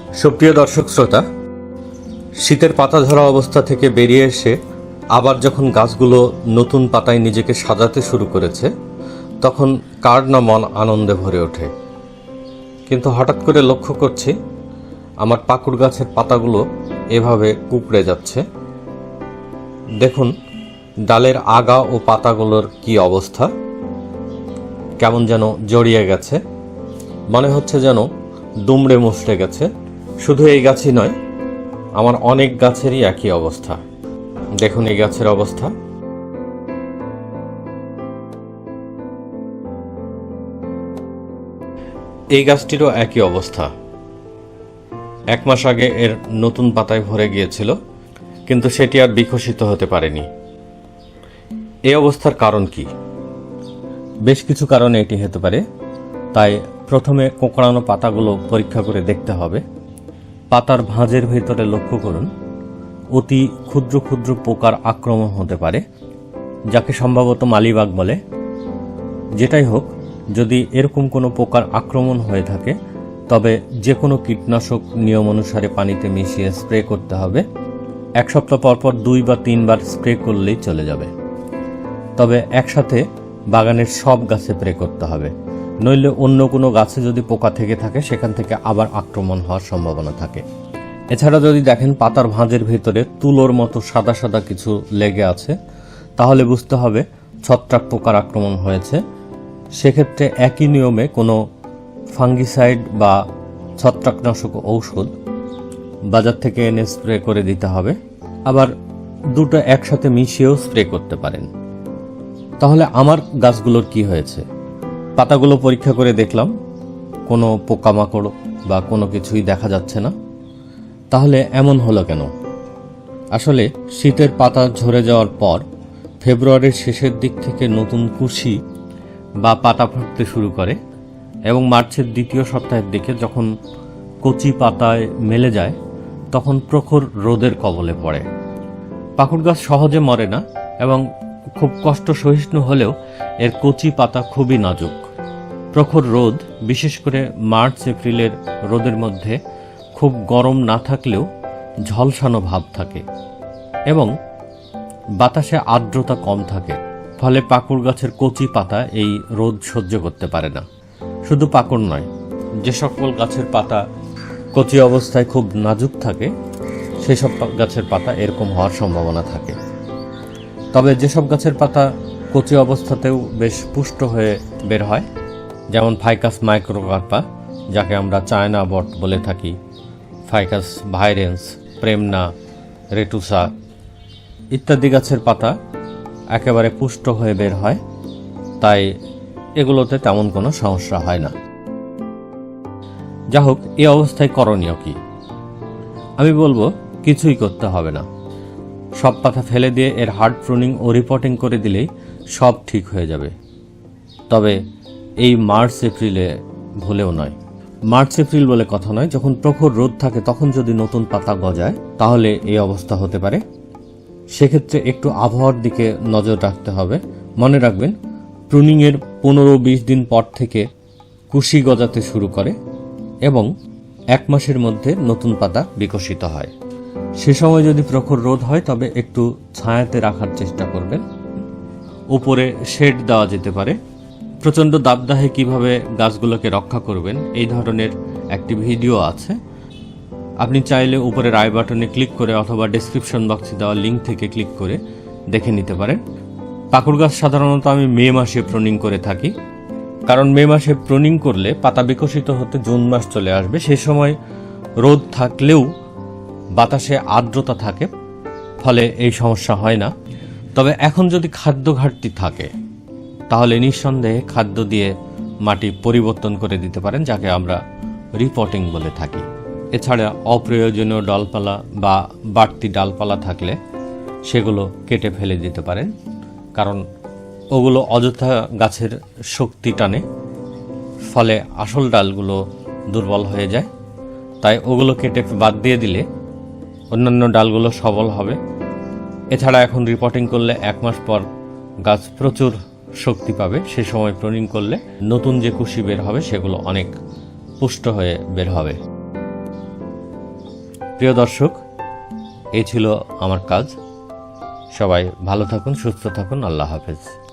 সুপ্রিয় দর্শক শ্রোতা, শীতের পাতা ঝরা অবস্থা থেকে বেরিয়ে এসে আবার যখন গাছগুলো নতুন পাতায় নিজেকে সাজাতে শুরু করেছে, তখন কার না মন আনন্দে ভরে ওঠে। কিন্তু হঠাৎ করে লক্ষ্য করছি আমার পাকুড় গাছের পাতাগুলো এভাবে কুঁকড়ে যাচ্ছে। দেখুন ডালের আগা ও পাতাগুলোর কি অবস্থা, কেমন যেন জড়িয়ে গেছে, মনে হচ্ছে যেন দুমড়ে মুচড়ে গেছে। শুধু এই গাছই নয়, আমার অনেক গাছেরই একই অবস্থা। দেখুন এই গাছের অবস্থা। এই গাছটিরও একই অবস্থা। 1 মাস আগে এর নতুন পাতায় ভরে গিয়েছিল, কিন্তু সেটি আর বিকশিত হতে পারেনি। এই অবস্থার কারণ কি? বেশ কিছু কারণে এটি হতে পারে। তাই প্রথমে কোঁকড়ানো পাতাগুলো পরীক্ষা করে দেখতে হবে। পাতার ভাঁজের ভেতরে লক্ষ্য করুন, অতি ক্ষুদ্র ক্ষুদ্র পোকার আক্রমণ হতে পারে, যাকে সম্ভবত মালিবাগ বলে। যেটাই হোক, যদি এরকম কোনো পোকার আক্রমণ হয়ে থাকে তবে যে কোনো কীটনাশক নিয়ম অনুসারে পানিতে মিশিয়ে স্প্রে করতে হবে। 1 সপ্তাহ পরপর 2 বা 3 বার স্প্রে করলেই চলে যাবে। তবে একসাথে বাগানের সব গাছে স্প্রে করতে হবে, নইলে অন্য কোনো গাছে যদি পোকা থেকে থাকে সেখান থেকে আবার আক্রমণ হওয়ার সম্ভাবনা থাকে। এছাড়া যদি দেখেন পাতার ভাঁজের ভেতরে তুলোর মতো সাদা সাদা কিছু লেগে আছে, তাহলে বুঝতে হবে ছত্রাক পোকার আক্রমণ হয়েছে। সেক্ষেত্রে একই নিয়মে কোনো ফাঙ্গিসাইড বা ছত্রাকনাশক ঔষধ বাজার থেকে এনে স্প্রে করে দিতে হবে। আবার দুটো একসাথে মিশিয়েও স্প্রে করতে পারেন। তাহলে আমার গাছগুলোর কি হয়েছে? পাতাগুলো পরীক্ষা করে দেখলাম কোনো পোকামাকড় বা কোনো কিছুই দেখা যাচ্ছে না। তাহলে এমন হলো কেন? আসলে শীতের পাতা ঝরে যাওয়ার পর ফেব্রুয়ারির শেষের দিক থেকে নতুন কুশি বা পাতা ফুটতে শুরু করে এবং মার্চের দ্বিতীয় সপ্তাহের দিকে যখন কচি পাতায় মেলে যায়, তখন প্রখর রোদের কবলে পড়ে। পাকুড় গাছ সহজে মরে না এবং খুব কষ্ট সহিষ্ণু হলেও এর কচি পাতা খুবই নাজুক। প্রখর রোদ, বিশেষ করে মার্চ এপ্রিলের রোদের মধ্যে খুব গরম না থাকলেও ঝলসানো ভাব থাকে এবং বাতাসে আর্দ্রতা কম থাকে। ফলে পাকুড় গাছের কচি পাতা এই রোদ সহ্য করতে পারে না। শুধু পাকুড় নয়, যে সকল গাছের পাতা কচি অবস্থায় খুব নাজুক থাকে সেই সব গাছের পাতা এরকম হওয়ার সম্ভাবনা থাকে। তবে যেসব গাছের পাতা কচি অবস্থাতেও বেশ পুষ্ট হয়ে বের হয়, যেমন ফাইকাস মাইক্রোকার্পা, যাকে আমরা চায়না বট বলে থাকি, ফাইকাস ভাইরেন্স, প্রেমনা, রেটুসা ইত্যাদি গাছের পাতা একেবারে পুষ্ট হয়ে বের হয়। তাই এগুলোতে তেমন কোনো সমস্যা হয় না। যা হোক, এই অবস্থায় করণীয় কি? আমি বলবো কিছুই করতে হবে না। সব পাতা ফেলে দিয়ে এর হার্ড প্রুনিং ও রিপোর্টিং করে দিলেই সব ঠিক হয়ে যাবে। তবে এই মার্চ এপ্রিলে ভুলেও নয়। মার্চ এপ্রিল বলে কথা নয়, যখন প্রখর রোদ থাকে তখন যদি নতুন পাতা গজায় তাহলে এই অবস্থা হতে পারে। সেক্ষেত্রে একটু আবহাওয়ার দিকে নজর রাখতে হবে। মনে রাখবেন, প্রুনিংয়ের 15-20 দিন পর থেকে কুশি গজাতে শুরু করে এবং 1 মাসের মধ্যে নতুন পাতা বিকশিত হয়। সে সময় যদি প্রখর রোদ হয় তবে একটু ছায়াতে রাখার চেষ্টা করবেন। উপরে শেড দেওয়া যেতে পারে। প্রচণ্ড দাবদাহে কিভাবে গাছগুলোকে রক্ষা করবেন এই ধরনের একটি ভিডিও আছে। আপনি চাইলে উপরের আই বাটনে ক্লিক করে অথবা ডেসক্রিপশন বক্সে দেওয়া লিঙ্ক থেকে ক্লিক করে দেখে নিতে পারেন। পাকুড় গাছ সাধারণত আমি মে মাসে প্রুনিং করে থাকি, কারণ মে মাসে প্রুনিং করলে পাতা বিকশিত হতে জুন মাস চলে আসবে। সে সময় রোদ থাকলেও বাতাসে আর্দ্রতা থাকে, ফলে এই সমস্যা হয় না। তবে এখন যদি খাদ্য ঘাটতি থাকে তাহলে নিঃসন্দেহে খাদ্য দিয়ে মাটি পরিবর্তন করে দিতে পারেন, যাকে আমরা রিপোর্টিং বলে থাকি। এছাড়া অপ্রয়োজনীয় ডালপালা বা বাড়তি ডালপালা থাকলে সেগুলো কেটে ফেলে দিতে পারেন, কারণ ওগুলো অযথা গাছের শক্তি টানে, ফলে আসল ডালগুলো দুর্বল হয়ে যায়। তাই ওগুলো কেটে বাদ দিয়ে দিলে অন্যান্য ডালগুলো সবল হবে। এছাড়া এখন রিপোর্টিং করলে 1 মাস পর গাছ প্রচুর শক্তি পাবে। সে সময় প্রুনিং করলে নতুন যে কুশি বের হবে সেগুলো অনেক পুষ্ট হয়ে বের হবে। প্রিয় দর্শক, এই ছিল আমার কাজ। সবাই ভালো থাকুন, সুস্থ থাকুন। আল্লাহ হাফেজ।